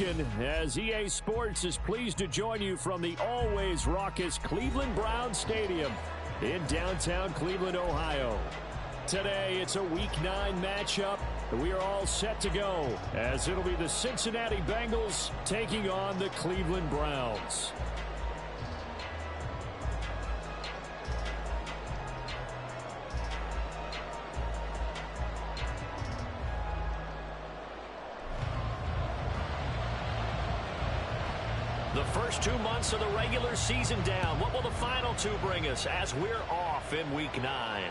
welcome as EA Sports is pleased to join you from the always raucous Cleveland Browns Stadium in downtown Cleveland, Ohio. Today, it's a Week 9 matchup. We are all set to go as it'll be the Cincinnati Bengals taking on the Cleveland Browns. The first 2 months of the regular season down. What will the final 2 bring us as we're off in Week 9?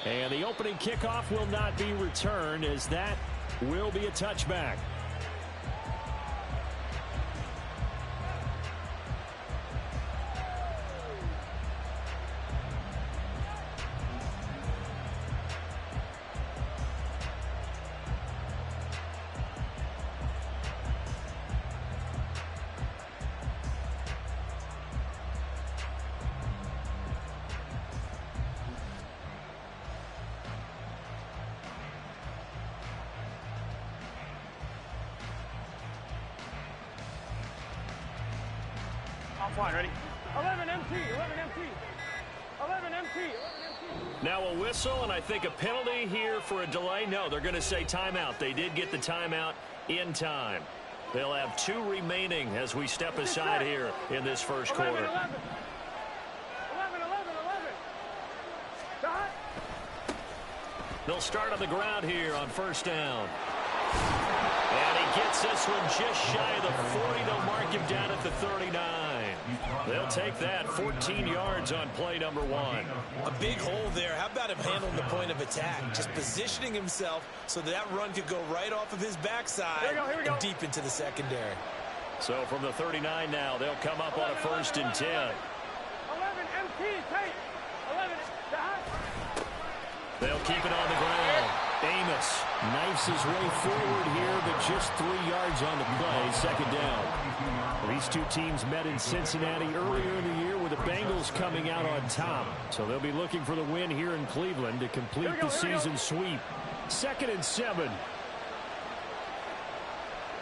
And the opening kickoff will not be returned as that will be a touchback. Fine, ready? 11 MT, 11 MT, 11 MT, 11 MT. Now a whistle and I think a penalty here for a delay. No, they're going to say timeout. They did get the timeout in time. They'll have 2 remaining as we step aside here in this first quarter. 11. Stop. They'll start on the ground here on first down. And he gets this one just shy of the 40. They'll mark him down at the 39. They'll take that 14 yards on play number 1. A big hole there. How about him handling the point of attack? Just positioning himself so that run could go right off of his backside here we go. And deep into the secondary. So from the 39 now, they'll come up on a 1st and 10. 11 MT, take. 11, stop. They'll keep it on the ground. Amos knifes his way forward here, but just 3 yards on the play, 2nd down. These 2 teams met in Cincinnati earlier in the year with the Bengals coming out on top. So they'll be looking for the win here in Cleveland to complete the season sweep. 2nd and 7.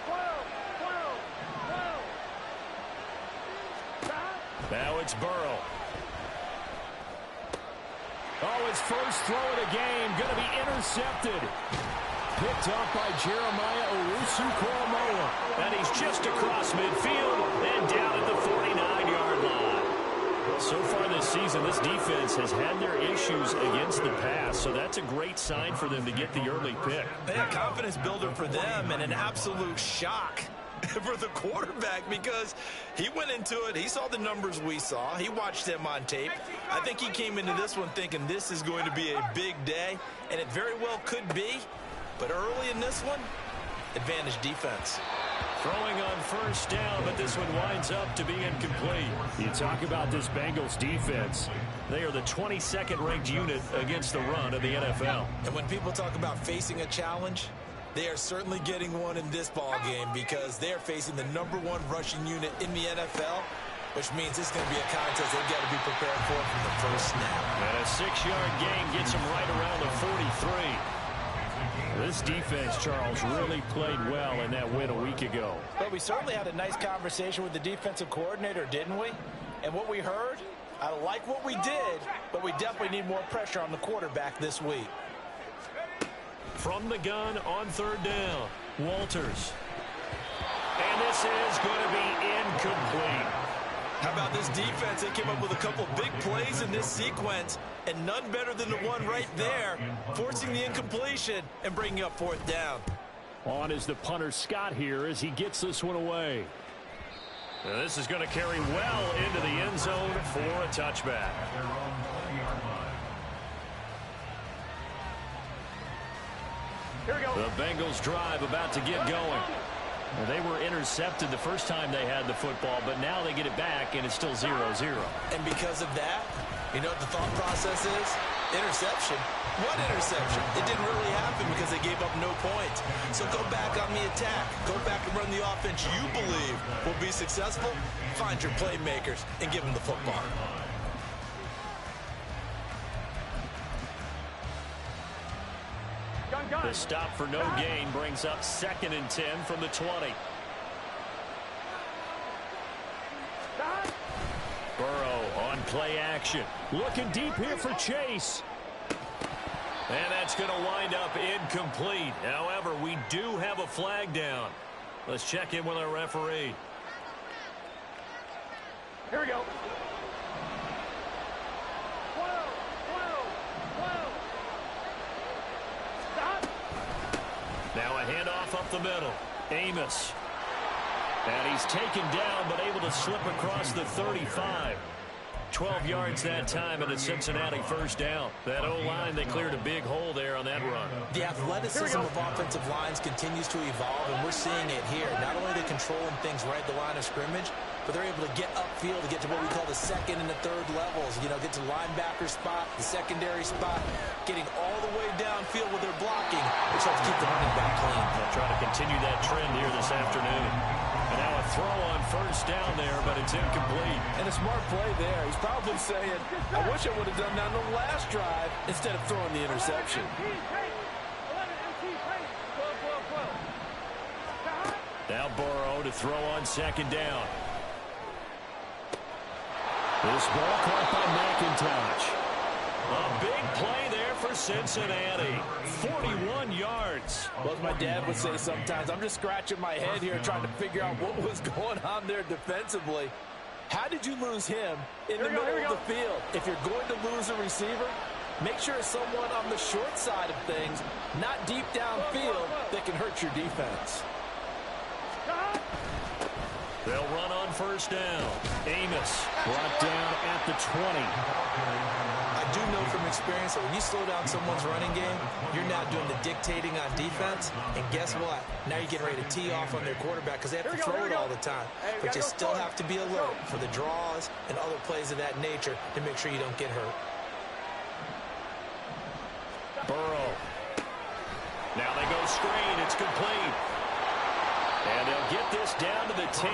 12. Now it's Burrow. Oh, his first throw of the game going to be intercepted. Picked up by Jeremiah Owusu-Koramoah. And he's just across midfield and down at the 49-yard line. So far this season, this defense has had their issues against the pass, so that's a great sign for them to get the early pick. A confidence builder for them and an absolute shock for the quarterback because he went into it. He saw the numbers we saw. He watched them on tape. I think he came into this one thinking this is going to be a big day, and it very well could be. But early in this one, advantage defense. Throwing on first down, but this one winds up to be incomplete. You talk about this Bengals defense. They are the 22nd ranked unit against the run of the NFL. And when people talk about facing a challenge, they are certainly getting one in this ball game because they're facing the #1 rushing unit in the NFL, which means it's going to be a contest they've got to be prepared for from the first snap. And a 6-yard gain gets them right around the 43. This defense, Charles, really played well in that win a week ago. But we certainly had a nice conversation with the defensive coordinator, didn't we? And what we heard, I like what we did, but we definitely need more pressure on the quarterback this week. From the gun on 3rd down, Walters. And this is going to be incomplete. How about this defense? They came up with a couple big plays in this sequence, and none better than the one right there, forcing the incompletion and bringing up 4th down. On is the punter Scott here as he gets this one away. Now this is going to carry well into the end zone for a touchback. Here we go. The Bengals drive about to get going. Well, they were intercepted the first time they had the football, but now they get it back, and it's still 0-0. And because of that, you know what the thought process is? Interception. What interception? It didn't really happen because they gave up no points. So go back on the attack. Go back and run the offense you believe will be successful. Find your playmakers and give them the football. Gun. The stop for no gain brings up 2nd and 10 from the 20. Burrow on play action. Looking deep here for Chase. And that's going to wind up incomplete. However, we do have a flag down. Let's check in with our referee. Here we go. Stop. Now a handoff up the middle. Amos. And he's taken down, but able to slip across the 35. 12 yards that time, and a Cincinnati first down. That O-line, they cleared a big hole there on that run. The athleticism of offensive lines continues to evolve, and we're seeing it here. Not only are they controlling things right at the line of scrimmage, but they're able to get upfield to get to what we call the 2nd and the 3rd levels. You know, get to the linebacker spot, the secondary spot, getting all the way downfield with their blocking, which helps keep the running back clean. They'll try to continue that trend here this afternoon. And now a throw on first down there, but it's incomplete. And a smart play there. He's probably saying, I wish I would have done that on the last drive instead of throwing the interception. Now Burrow to throw on 2nd down. This ball caught by McIntosh. A big play there for Cincinnati. 41 yards. Well, as my dad would say sometimes, I'm just scratching my head here trying to figure out what was going on there defensively. How did you lose him in the middle of the field? If you're going to lose a receiver, make sure it's someone on the short side of things, not deep downfield, that can hurt your defense. They'll run on first down. Amos brought down at the 20. I do know from experience that when you slow down someone's running game, you're now doing the dictating on defense. And guess what? Now you're getting ready to tee off on their quarterback because they have to throw it all the time. But you still have to be alert for the draws and other plays of that nature to make sure you don't get hurt. Burrow. Now they go screen. It's complete. And they'll get this down to the 10.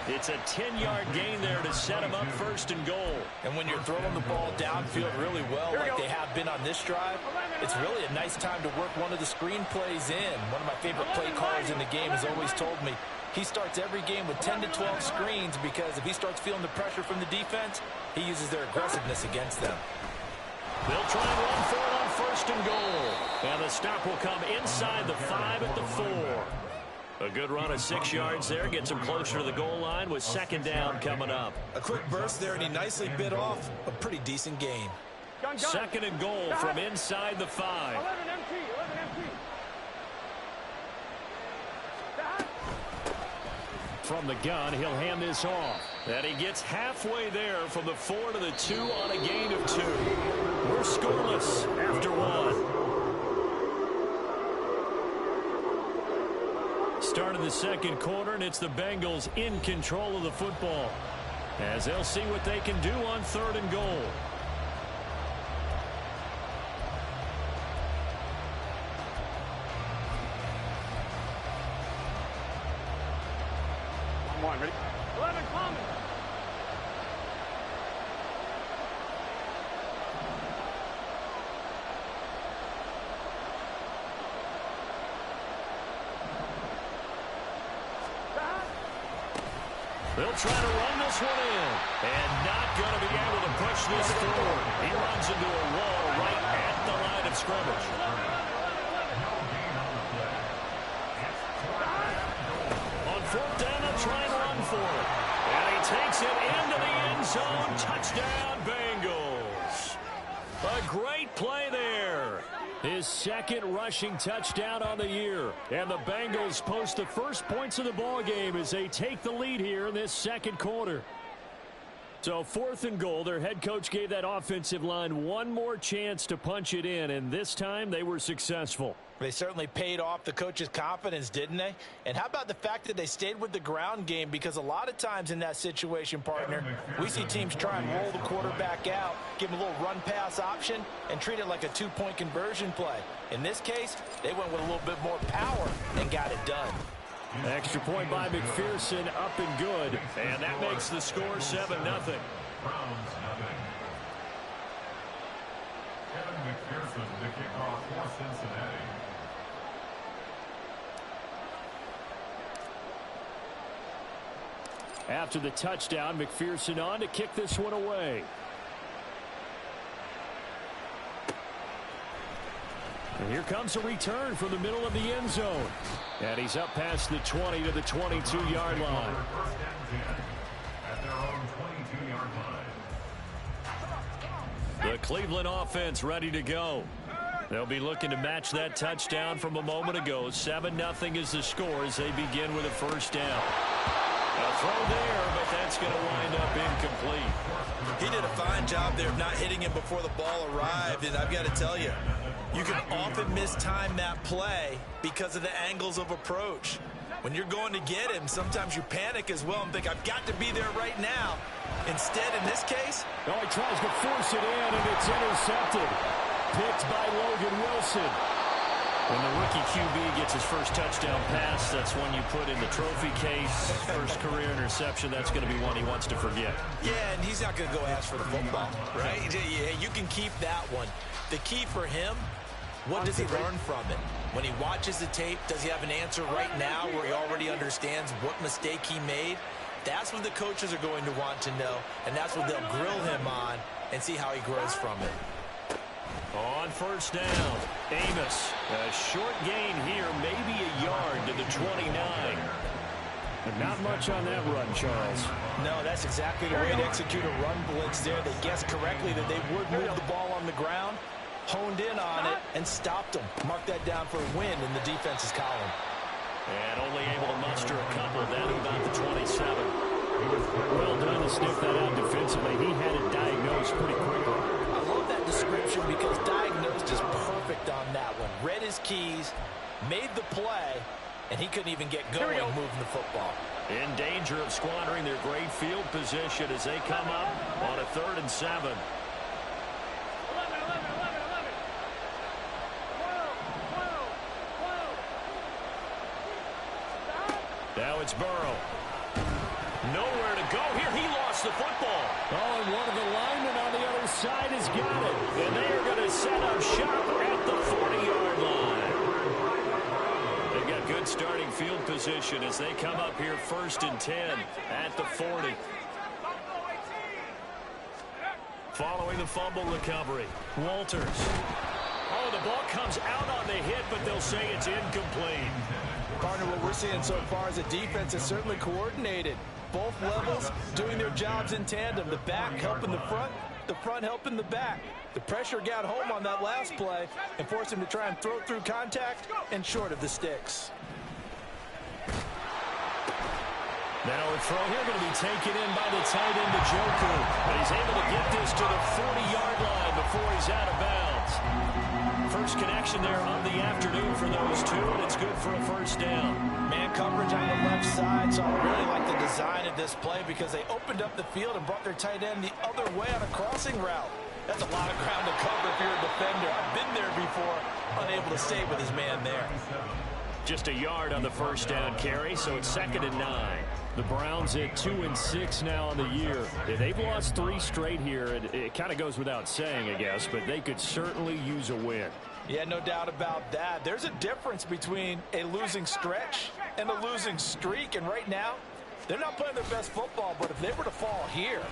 It's a 10-yard gain there to set them up 1st and goal. And when you're throwing the ball downfield really well like they have been on this drive, it's really a nice time to work one of the screen plays in. One of my favorite play callers in the game has always told me he starts every game with 10 to 12 screens because if he starts feeling the pressure from the defense, he uses their aggressiveness against them. They'll try and run for it on 1st and goal. And the stop will come inside the 5 at the 4. A good run of 6 yards there. Gets him closer to the goal line with 2nd down coming up. A quick burst there, and he nicely bit off a pretty decent gain. 2nd and goal from inside the 5. 11 MT, 11 MT. From the gun, he'll hand this off. And he gets halfway there from the 4 to the 2 on a gain of 2. We're scoreless after 1. Start of the 2nd quarter, and it's the Bengals in control of the football as they'll see what they can do on 3rd and goal. One, ready? 11, Palmer. They'll try to run this one in, and not going to be able to push this forward. He runs into a wall right at the line of scrimmage. On 4th down, they'll try and run for it. And he takes it into the end zone. Touchdown, Bengals. A great play there. His 2nd rushing touchdown on the year. And the Bengals post the first points of the ball game as they take the lead here in this 2nd quarter. So 4th and goal, their head coach gave that offensive line one more chance to punch it in, and this time they were successful. They certainly paid off the coach's confidence, didn't they? And how about the fact that they stayed with the ground game? Because a lot of times in that situation, partner, we see teams try and roll the quarterback out, give him a little run-pass option, and treat it like a 2-point conversion play. In this case, they went with a little bit more power and got it done. Extra point by McPherson, up and good. And that makes the score 7-0. Kevin McPherson, the kickoff for Cincinnati. After the touchdown, McPherson on to kick this one away. And here comes a return from the middle of the end zone. And he's up past the 20 to the 22-yard line. At their own 22-yard line. The Cleveland offense ready to go. They'll be looking to match that touchdown from a moment ago. 7-0 is the score as they begin with a first down. A throw there, but that's going to wind up incomplete. He did a fine job there of not hitting him before the ball arrived, and I've got to tell you, you can often mistime that play because of the angles of approach. When you're going to get him, sometimes you panic as well and think, I've got to be there right now. Instead, in this case, he tries to force it in, and it's intercepted. Picked by Logan Wilson. When the rookie QB gets his first touchdown pass, that's one you put in the trophy case. First career interception, that's going to be one he wants to forget. Yeah, and he's not going to go ask for the football, right? Yeah, you can keep that one. The key for him, what does he learn from it? When he watches the tape, does he have an answer right now where he already understands what mistake he made? That's what the coaches are going to want to know, and that's what they'll grill him on and see how he grows from it. On first down, Amos. A short gain here, maybe a yard to the 29. But not much on that run, Charles. No, that's exactly the way to execute a run blitz there. They guessed correctly that they would move the ball on the ground, honed in on it, and stopped them. Mark that down for a win in the defense's column. And only able to muster a couple down to about the 27. Well done to sniff that out defensively. He had it diagnosed pretty quickly. I love that description because diagnosed is perfect on that one. Read his keys, made the play, and he couldn't even get going moving the football. In danger of squandering their great field position as they come up on a 3rd and 7. Now it's Burrow. Nowhere to go here. He lost the football. Oh, and one of the linemen on the other side has got it. And they are going to set up shop at the 40-yard line. They've got good starting field position as they come up here 1st and 10 at the 40. Following the fumble recovery, Walters. Oh, the ball comes out on the hit, but they'll say it's incomplete. Partner, what we're seeing so far is a defense that's certainly coordinated. Both levels doing their jobs in tandem. The back helping the front helping the back. The pressure got home on that last play and forced him to try and throw through contact and short of the sticks. Now a throw here going to be taken in by the tight end, Njoku. But he's able to get this to the 40-yard line before he's out of bounds. First connection there of the afternoon for those two, and it's good for a first down. Man coverage on the left side, so I really like the design of this play because they opened up the field and brought their tight end the other way on a crossing route. That's a lot of ground to cover if you're a defender. I've been there before, unable to stay with his man there. Just a yard on the first down carry, so it's 2nd and 9. The Browns at 2 and 6 now on the year. They've lost 3 straight here. It kind of goes without saying, I guess, but they could certainly use a win. Yeah, no doubt about that. There's a difference between a losing stretch and a losing streak, and right now, they're not playing their best football, but if they were to fall here,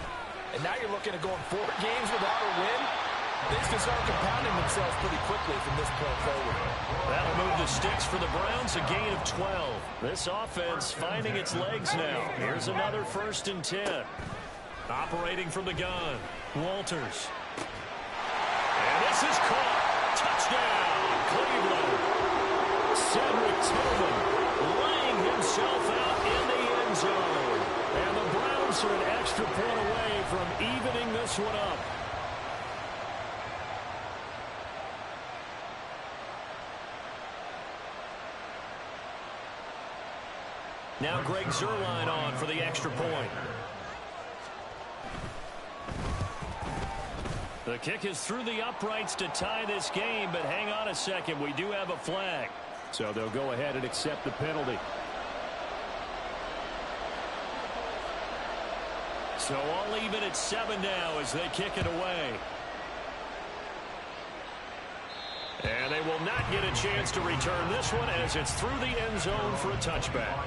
and now you're looking at going 4 games without a win, things can start compounding themselves pretty quickly from this point forward. That'll move the sticks for the Browns, a gain of 12. This offense finding its legs now. Here's another 1st and 10. Operating from the gun, Walters. And this is caught. Touchdown, Cleveland. Cedric Tillman laying himself out in the end zone. And the Browns are an extra point away from evening this one up. Now Greg Zuerlein on for the extra point. The kick is through the uprights to tie this game, but hang on a second. We do have a flag. So they'll go ahead and accept the penalty. So all even at 7 now as they kick it away. And they will not get a chance to return this one as it's through the end zone for a touchback.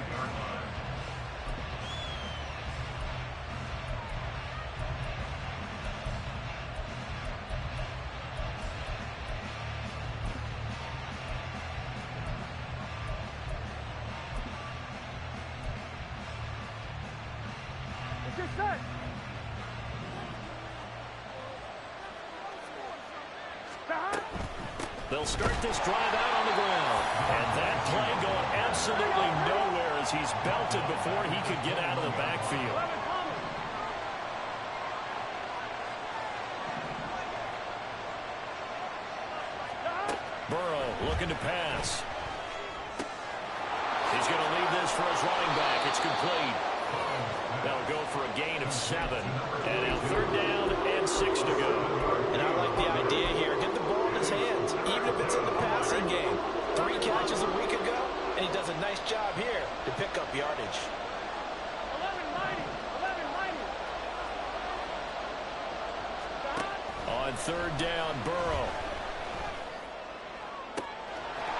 Get set. They'll start this drive out on the ground. And that play going absolutely nowhere as he's belted before he could get out of the backfield. Burrow looking to pass. He's going to leave this for his running back. It's complete. That'll go for a gain of 7. And now 3rd down and 6 to go. And I like the idea here. Get the ball in his hands, even if it's in the passing game. 3 catches a week ago, and he does a nice job here to pick up yardage. 11-90. On 3rd down, Burrow.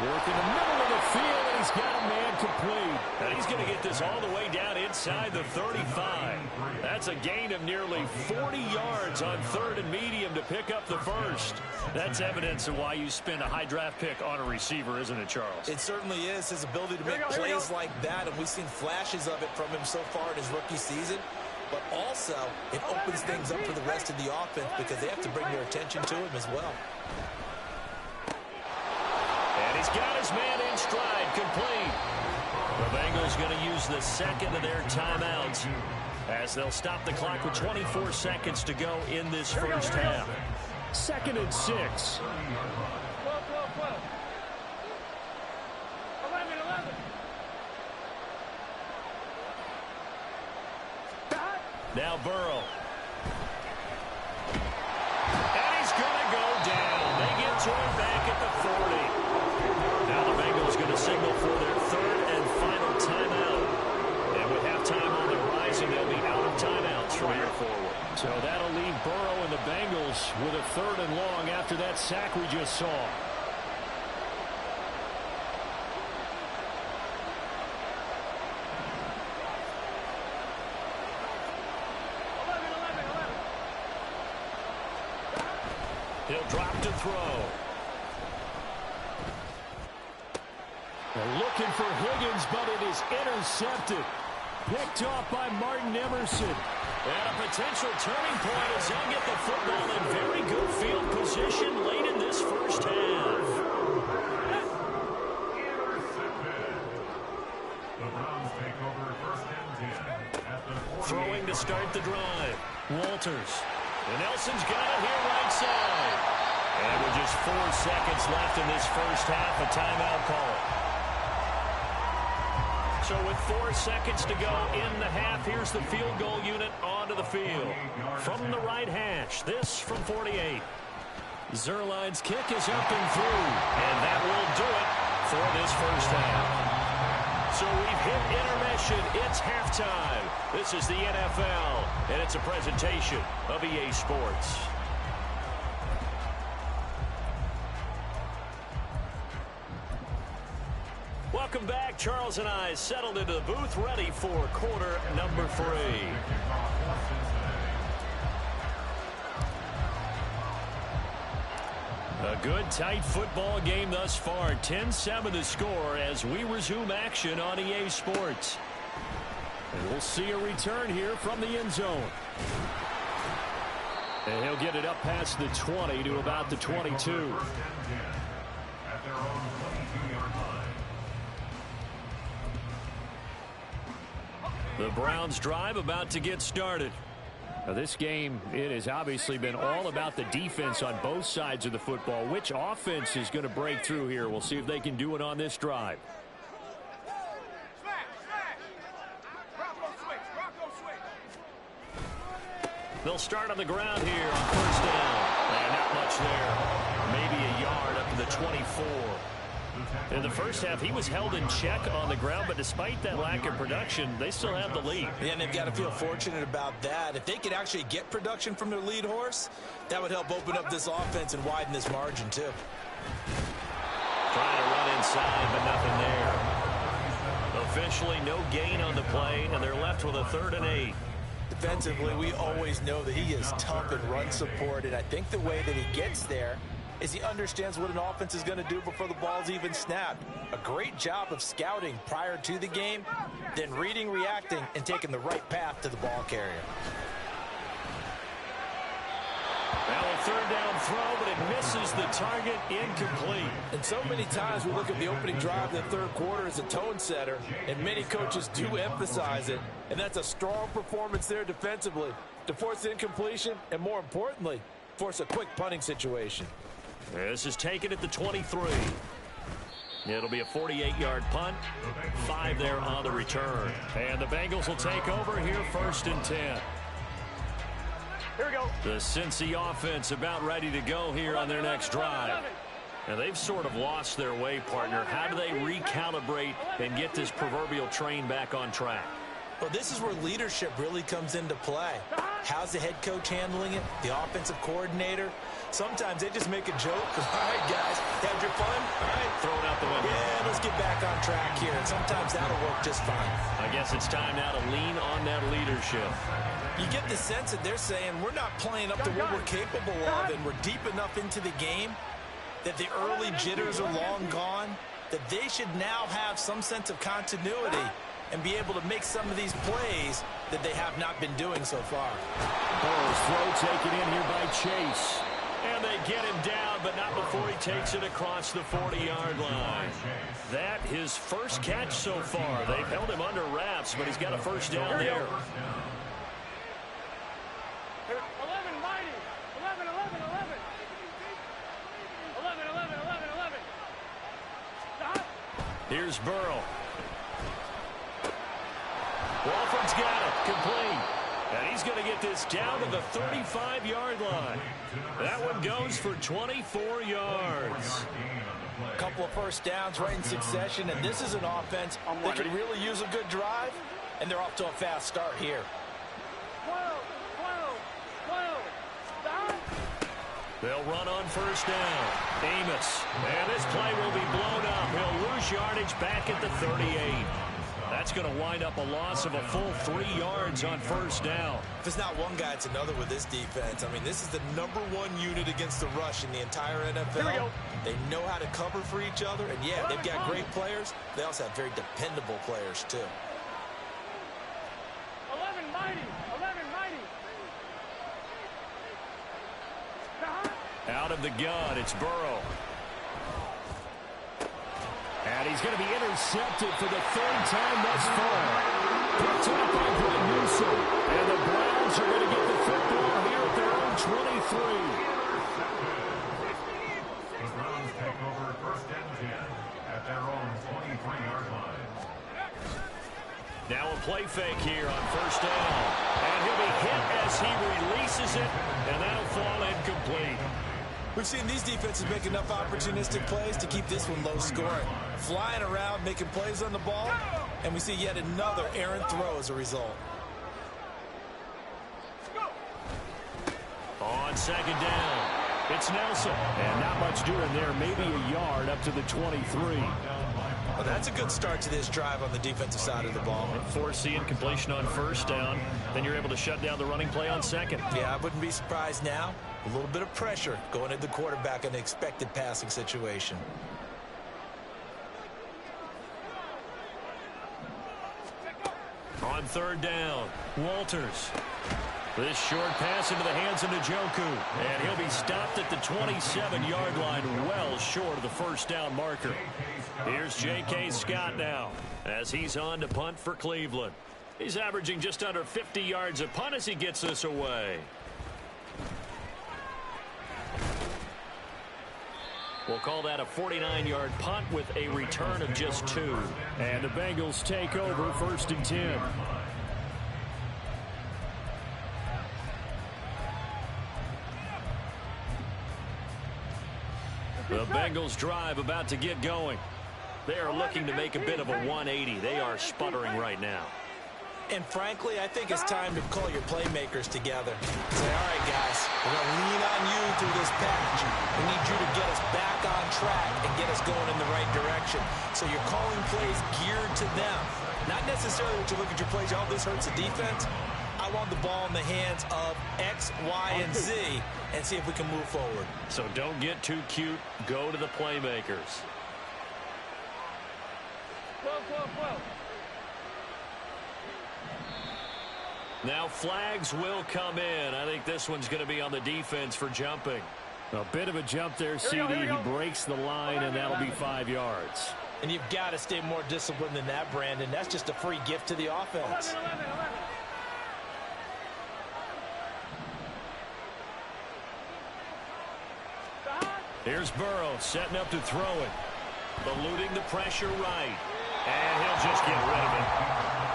Work in the middle of the field, and he's got a man complete. And he's going to get this all the way down inside the 35. That's a gain of nearly 40 yards on 3rd and medium to pick up the first. That's evidence of why you spend a high draft pick on a receiver, isn't it, Charles? It certainly is. His ability to make plays like that, and we've seen flashes of it from him so far in his rookie season. But also, it opens things up for the rest of the offense because they have to bring their attention to him as well. And he's got his man in stride, complete. The Bengals going to use the second of their timeouts as they'll stop the clock with 24 seconds to go in this first half. 2nd and 6. 12, 12, 12. 11, 11. Now Burrow. And he's going to go down. They get to him back at the 40. Now the Bengals going to signal for their 3rd and final timeout. And with halftime on the horizon, they'll be out of timeouts from here forward. So that'll leave Burrow and the Bengals with a 3rd and long after that sack we just saw. He'll drop to throw. They're looking for Higgins, but it is intercepted. Picked off by Martin Emerson. And a potential turning point as he'll get the football in very good field position late in this first half. The Browns take over 1st and 10 at the 48. Throwing to start the drive. Walters. And Nelson's got it here right side. And with just 4 seconds left in this first half, a timeout call. So with 4 seconds to go in the half, here's the field goal unit onto the field. From the right hash, this from 48. Zerline's kick is up and through. And that will do it for this first half. So we've hit intermission. It's halftime. This is the NFL, and it's a presentation of EA Sports. Welcome back. Charles and I settled into the booth, ready for quarter number 3. A good, tight football game thus far. 10-7 the score as we resume action on EA Sports. And we'll see a return here from the end zone. And he'll get it up past the 20 to about the 22. At their own 22-yard line. The Browns drive about to get started. Now this game, it has obviously been all about the defense on both sides of the football. Which offense is going to break through here? We'll see if they can do it on this drive. They'll start on the ground here on 1st down. And not much there. Maybe a yard up to the 24. In the first half, he was held in check on the ground, but despite that lack of production, they still have the lead. Yeah, and they've got to feel fortunate about that. If they could actually get production from their lead horse, that would help open up this offense and widen this margin, too. Trying to run inside, but nothing there. Officially, no gain on the play, and they're left with a 3rd and 8. Defensively, we always know that he is tough in run support, and I think the way that he gets there is he understands what an offense is going to do before the ball's even snapped. A great job of scouting prior to the game, then reading, reacting, and taking the right path to the ball carrier. Now a third down throw, but it misses the target, incomplete. And so many times we look at the opening drive in the third quarter as a tone setter, and many coaches do emphasize it. And that's a strong performance there defensively to force incompletion and, more importantly, force a quick punting situation. This is taken at the 23. It'll be a 48-yard punt. 5 there on the return. And the Bengals will take over here, 1st and 10. Here we go. The Cincy offense about ready to go here on their next drive. Now, they've sort of lost their way, partner. How do they recalibrate and get this proverbial train back on track? Well, this is where leadership really comes into play. How's the head coach handling it? The offensive coordinator? Sometimes they just make a joke. All right, guys, had your fun? All right, Throw it out the window. yeah, let's get back on track here. And sometimes that'll work just fine. I guess it's time now to lean on that leadership. You get the sense that they're saying we're not playing up to what we're capable of, and we're deep enough into the game that the early jitters are long gone, that they should now have some sense of continuity and be able to make some of these plays that they have not been doing so far. Burrow's throw taken in here by Chase. And they get him down, but not before he takes it across the 40-yard line. That his first catch so far. They've held him under wraps, but he's got a first down there. 11, mighty. 11, 11, 11. 11, 11, 11, 11. Stop. Here's Burrow. Walford's got it. Complete. And he's going to get this down to the 35-yard line. That one goes for 24 yards. A couple of first downs right in succession, and this is an offense that could really use a good drive, and they're off to a fast start here. 12, 12, 12. Stop. They'll run on first down. Amos. And this play will be blown up. He'll lose yardage back at the 38. That's going to wind up a loss of a full 3 yards on first down. If it's not one guy, it's another with this defense. I mean, this is the #1 unit against the rush in the entire NFL. They know how to cover for each other, and yeah, they've got great players. They also have very dependable players, too. 11, mighty. 11, mighty. Stop. Out of the gun, it's Burrow. And he's going to be intercepted for the 3rd time thus far. Picked up by Greg Newsome. And the Browns are going to get the football here at their own 23. The Browns take over 1st and 10 at their own 23-yard line. Now a play fake here on first down. And he'll be hit as he releases it. And that'll fall incomplete. We've seen these defenses make enough opportunistic plays to keep this one low scoring. Flying around, making plays on the ball, and we see yet another errant throw as a result. On 2nd down, it's Nelson. And not much doing there, maybe a yard up to the 23. Well, that's a good start to this drive on the defensive side of the ball. Force the incompletion on first down. Then you're able to shut down the running play on 2nd. Yeah, I wouldn't be surprised now. A little bit of pressure going at the quarterback in an expected passing situation. On 3rd down, Walters. This short pass into the hands of Njoku. And he'll be stopped at the 27-yard line, well short of the first down marker. Here's J.K. Scott now as he's on to punt for Cleveland. He's averaging just under 50 yards a punt as he gets this away. We'll call that a 49-yard punt with a return of just 2. And the Bengals take over 1st and 10. The Bengals drive about to get going. They are looking to make a bit of a 180. They are sputtering right now. And frankly, I think it's time to call your playmakers together. Say, all right, guys, we're going to lean on you through this patch. We need you to get us back on track and get us going in the right direction. So you're calling plays geared to them. Not necessarily that you look at your plays, oh, this hurts the defense. I I want the ball in the hands of X, Y, and Z and see if we can move forward. So don't get too cute. Go to the playmakers. 12, 12, 12. Now flags will come in. I think this one's going to be on the defense for jumping. A bit of a jump there, CD. He breaks the line, and that'll be 5 yards. And you've got to stay more disciplined than that, Brandon. That's just a free gift to the offense. 11, 11, 11. Here's Burrow setting up to throw it. Eluding the pressure right. And he'll just get rid of it.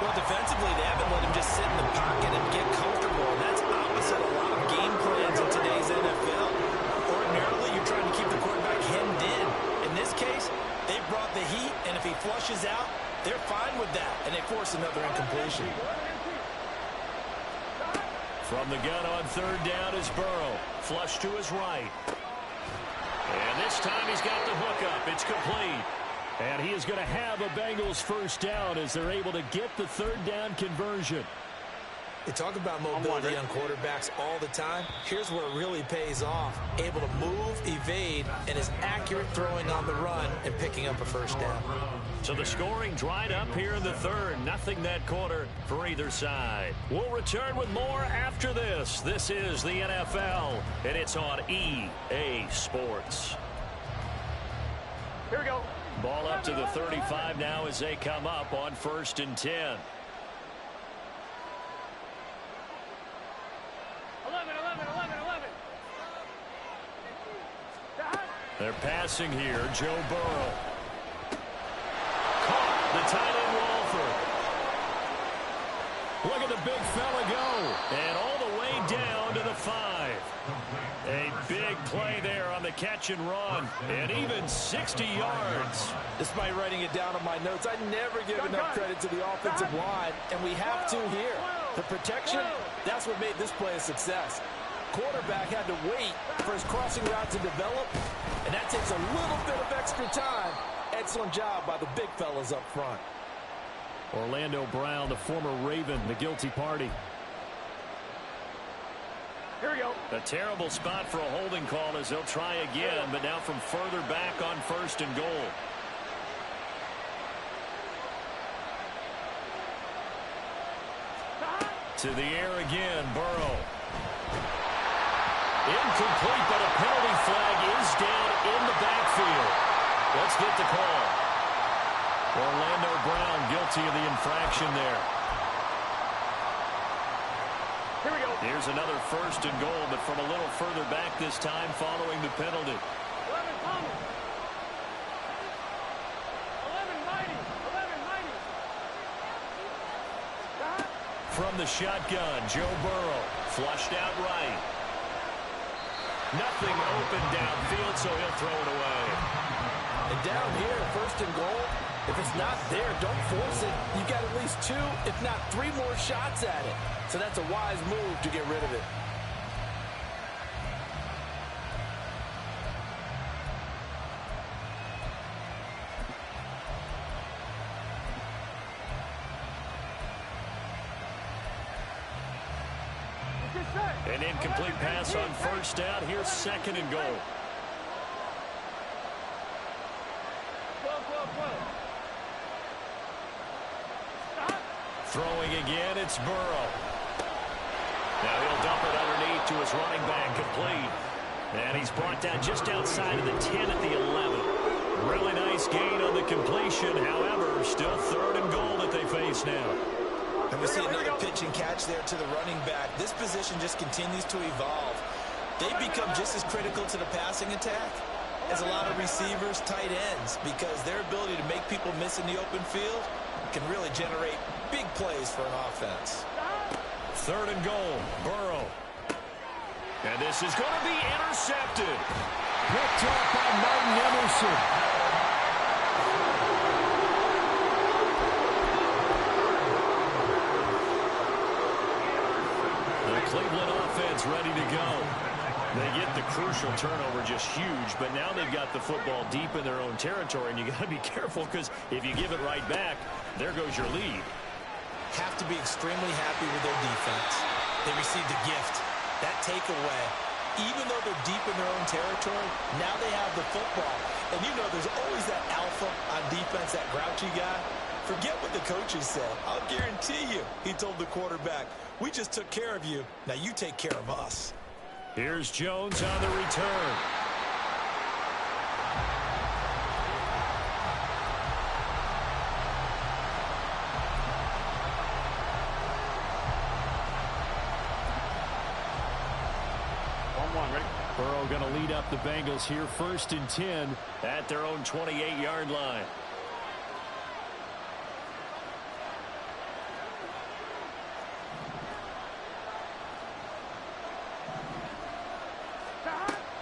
Well, defensively, they haven't let him just sit in the pocket and get comfortable. And that's opposite a lot of game plans in today's NFL. Ordinarily, you're trying to keep the quarterback hemmed in. In this case, they brought the heat, and if he flushes out, they're fine with that. And they force another incompletion. From the gun on third down is Burrow. Flush to his right. And this time he's got the hook up. It's complete. And he is going to have a Bengals first down as they're able to get the third down conversion. They talk about mobility on quarterbacks all the time. Here's where it really pays off. Able to move, evade, and is accurate throwing on the run and picking up a first down. So the scoring dried up here in the third. Nothing that quarter for either side. We'll return with more after this. This is the NFL, and it's on EA Sports. Here we go. Ball up to the 35 now as they come up on 1st and 10. 11, 11, 11, 11. They're passing here. Joe Burrow. Caught the tight end Walford. Look at the big fella go. And all the way down to the 5. A big play there on the catch and run. And even 60 yards. Despite writing it down on my notes, I never give enough credit to the offensive line, and we have to here. The protection, that's what made this play a success. Quarterback had to wait for his crossing route to develop, and that takes a little bit of extra time. Excellent job by the big fellas up front. Orlando Brown, the former Raven, the guilty party. Here we go. A terrible spot for a holding call as they'll try again, but now from further back on 1st and goal. To the air again, Burrow. Incomplete, but a penalty flag is down in the backfield. Let's get the call. Orlando Brown guilty of the infraction there. Here we go. Here's another 1st and goal, but from a little further back this time following the penalty. 11, Palmer. 11, Mighty. 11, Mighty. From the shotgun, Joe Burrow. Flushed out right. Nothing open downfield, so he'll throw it away. And down here, 1st and goal, if it's not there, don't force it. You've got at least 2, if not 3 more shots at it. So that's a wise move to get rid of it. An incomplete pass on 1st down. Here's 2nd and goal. 12, 12, 12. Throwing again, it's Burrow. Now he'll dump it underneath to his running back, complete. And he's brought down just outside of the 10 at the 11. Really nice gain on the completion. However, still 3rd and goal that they face now. And we see another pitch and catch there to the running back. This position just continues to evolve. They become just as critical to the passing attack as a lot of receivers, tight ends, because their ability to make people miss in the open field can really generate big plays for an offense. 3rd and goal, Burrow. And this is going to be intercepted. Picked up by Martin Emerson. The Cleveland offense ready to go. They get the crucial turnover, just huge, but now they've got the football deep in their own territory, and you got to be careful because if you give it right back, there goes your lead. have to be extremely happy with their defense. They received a gift. That takeaway, even though they're deep in their own territory, now they have the football. And you know there's always that alpha on defense, that grouchy guy. Forget what the coaches said. I'll guarantee you, he told the quarterback, we just took care of you. Now you take care of us. Here's Jones on the return. Ready? Burrow going to lead up the Bengals here, 1st and 10 at their own 28-yard line.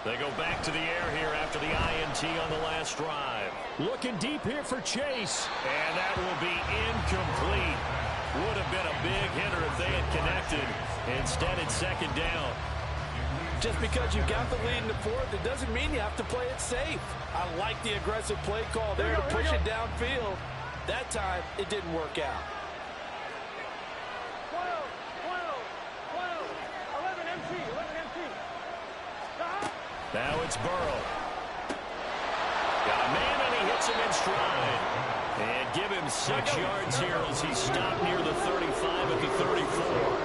They go back to the air here after the INT on the last drive. Looking deep here for Chase. And that will be incomplete. Would have been a big hitter if they had connected. Instead, it's 2nd down. Just because you got the lead in the 4th, it doesn't mean you have to play it safe. I like the aggressive play call there to push it downfield. That time, it didn't work out. 11 MT. Now it's Burrow. Got a man, and he hits him in stride. And give him 6 yards here as he stopped near the 35 at the 34.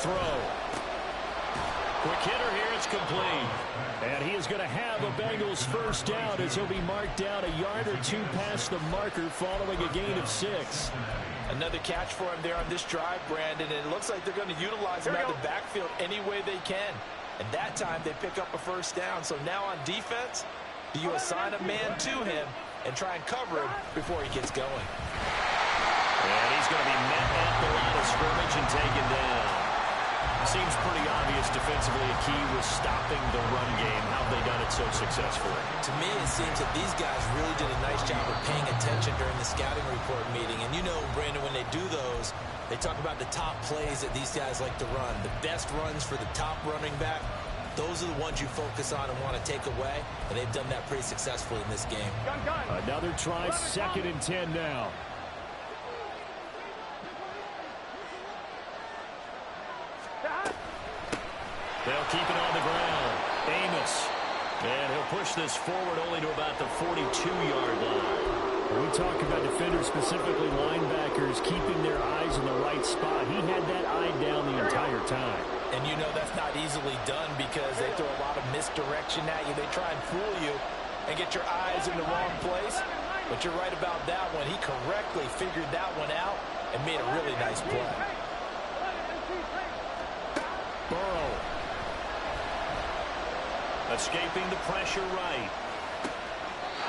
Throw. Quick hitter here. It's complete. And he is going to have a Bengals 1st down as he'll be marked down a yard or 2 past the marker following a gain of 6. Another catch for him there on this drive, Brandon, and it looks like they're going to utilize him out of the backfield any way they can. And that time they pick up a 1st down. So now on defense, do you assign a man to him and try and cover him before he gets going? And he's going to be met at the line of scrimmage and taken down. Seems pretty obvious defensively a key was stopping the run game. How have they done it so successfully? To me, it seems that these guys really did a nice job of paying attention during the scouting report meeting. And you know, Brandon, when they do those, they talk about the top plays that these guys like to run. The best runs for the top running back, those are the ones you focus on and want to take away. And they've done that pretty successfully in this game. Another try, 2nd and 10 now. They'll keep it on the ground. Amos. And he'll push this forward only to about the 42-yard line. When we talk about defenders, specifically linebackers, keeping their eyes in the right spot, he had that eye down the entire time. And you know that's not easily done because they throw a lot of misdirection at you. They try and fool you and get your eyes in the wrong place. But you're right about that one. He correctly figured that one out and made a really nice play. Burrow. Escaping the pressure right.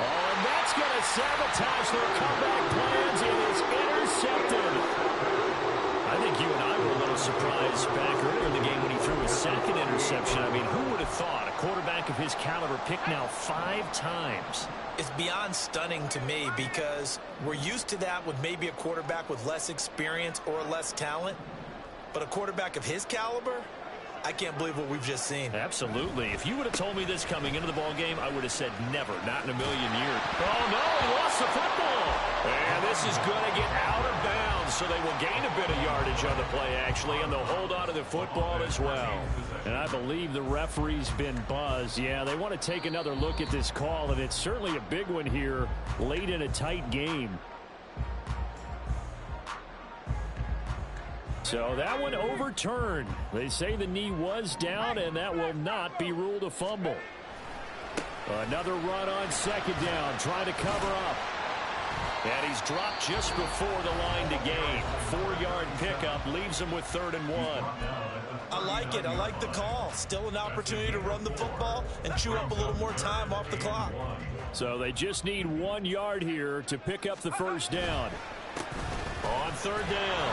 Oh, and that's going to sabotage their comeback plans. It is intercepted. I think you and I were a little surprised back earlier in the game when he threw his 2nd interception. I mean, who would have thought a quarterback of his caliber picked now 5 times? It's beyond stunning to me because we're used to that with maybe a quarterback with less experience or less talent. But a quarterback of his caliber, I can't believe what we've just seen. Absolutely. If you would have told me this coming into the ball game, I would have said never, not in a million years. Oh, no, he lost the football. And this is going to get out of bounds, so they will gain a bit of yardage on the play, actually, and they'll hold on to the football as well. And I believe the referee's been buzzed. Yeah, they want to take another look at this call, and it's certainly a big one here late in a tight game. So that one overturned. They say the knee was down, and that will not be ruled a fumble. Another run on 2nd down, trying to cover up. And he's dropped just before the line to gain. 4-yard pickup leaves him with 3rd and 1. I like it. I like the call. Still an opportunity to run the football and chew up a little more time off the clock. So they just need 1 yard here to pick up the 1st down. On 3rd down.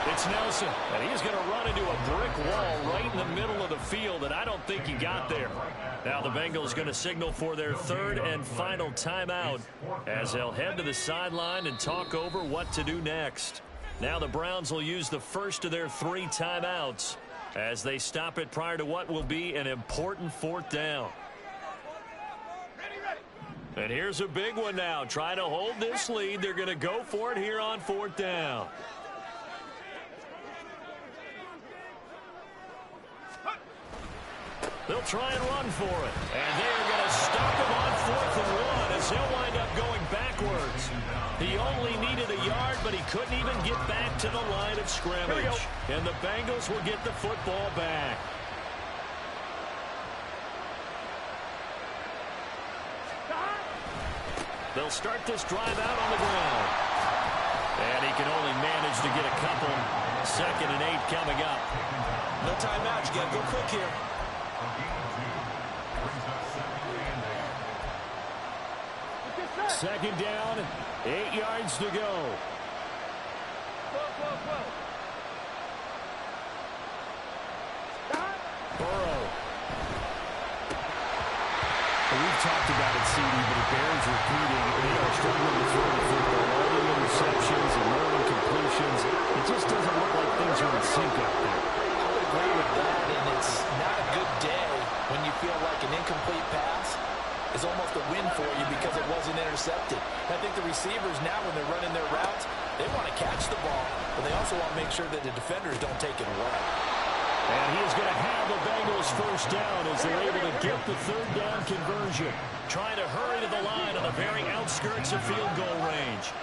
It's Nelson, and he's going to run into a brick wall right in the middle of the field, and I don't think he got there. Now the Bengals going to signal for their 3rd and final timeout as they'll head to the sideline and talk over what to do next. Now the Browns will use the first of their 3 timeouts as they stop it prior to what will be an important fourth down. And here's a big one now. Trying to hold this lead. They're going to go for it here on fourth down. They'll try and run for it. And they're going to stop him on 4th and 1 as he'll wind up going backwards. He only needed a yard, but he couldn't even get back to the line of scrimmage. And the Bengals will get the football back. They'll start this drive out on the ground. And he can only manage to get a couple. 2nd and 8 coming up. No timeout. You got to go quick here. Second down, 8 yards to go. Burrow. We've talked about it, CD, but it bears repeating. They are struggling to throw the football. All the interceptions and more incompletions. It just doesn't look like things are in sync out there. I would agree with that, and it's not a good day when you feel like an incomplete pass is almost a win for you because it wasn't intercepted. I think the receivers now, when they're running their routes, they want to catch the ball, but they also want to make sure that the defenders don't take it away. And he is going to have the Bengals first down as they're able to get the 3rd down conversion. Trying to hurry to the line on the very outskirts of field goal range.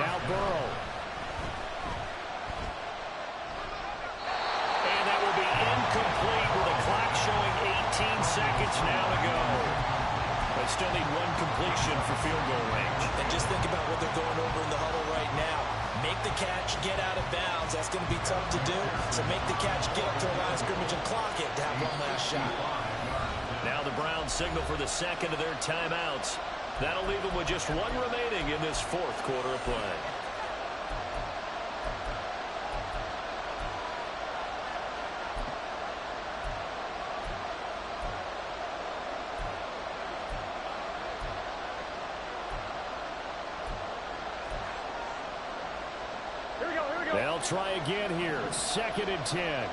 Now Burrow. And that will be incomplete with the clock showing 18 seconds now to go. They still need 1 completion for field goal range. And just think about what they're going over in the huddle right now. Make the catch, get out of bounds. That's going to be tough to do. So make the catch, get up to the line of scrimmage, and clock it to have one last shot. Now the Browns signal for the 2nd of their timeouts. That'll leave them with just 1 remaining in this 4th quarter of play. They'll try again here. 2nd and 10.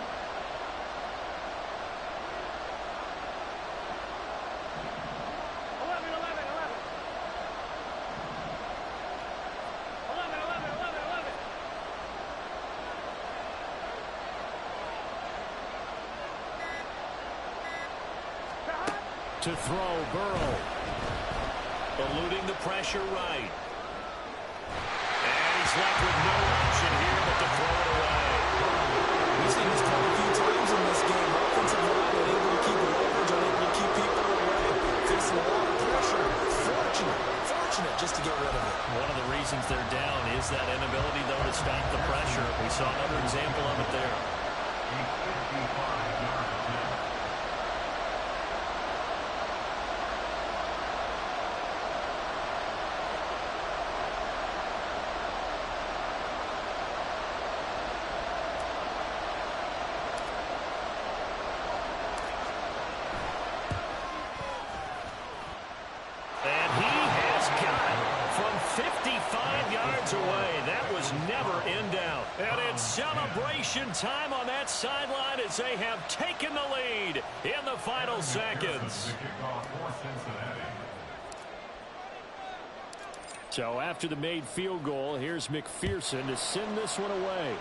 11, 11. To throw, Burrow. Eluding the pressure right. And he's left with no option here but to throw it away. We've seen this quite a few times in this game. Offensive line unable to keep leverage, unable to keep people away. Facing a lot of pressure. Fortunate just to get rid of it. One of the reasons they're down is that inability, though, to stop the pressure. We saw another example of it there. And he has got it from 55 yards away. That was never in doubt. And it's celebration time on that sideline as they have taken the lead in the final seconds. So after the made field goal, here's McPherson to send this one away.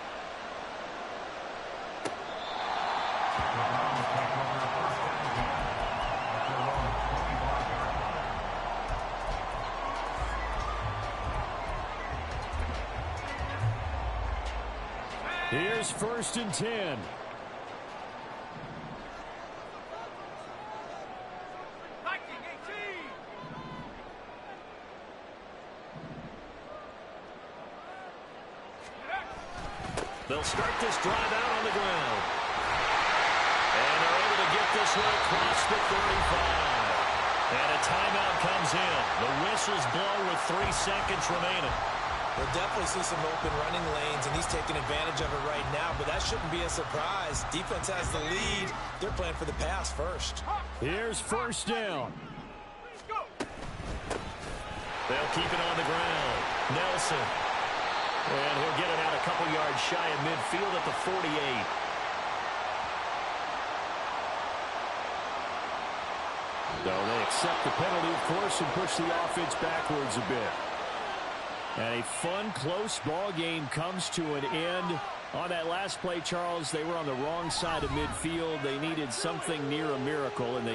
Here's 1st and 10. They'll start this drive out on the ground. And they're able to get this one across the 35. And a timeout comes in. The whistles blow with 3 seconds remaining. We'll definitely see some open running lanes, and he's taking advantage of it right now, but that shouldn't be a surprise. Defense has the lead. They're playing for the pass first. Here's 1st down. They'll keep it on the ground. Nelson. And he'll get it out a couple yards shy of midfield at the 48. No, they accept the penalty, of course, and push the offense backwards a bit. And a fun, close ball game comes to an end. On that last play, Charles, they were on the wrong side of midfield. They needed something near a miracle, and they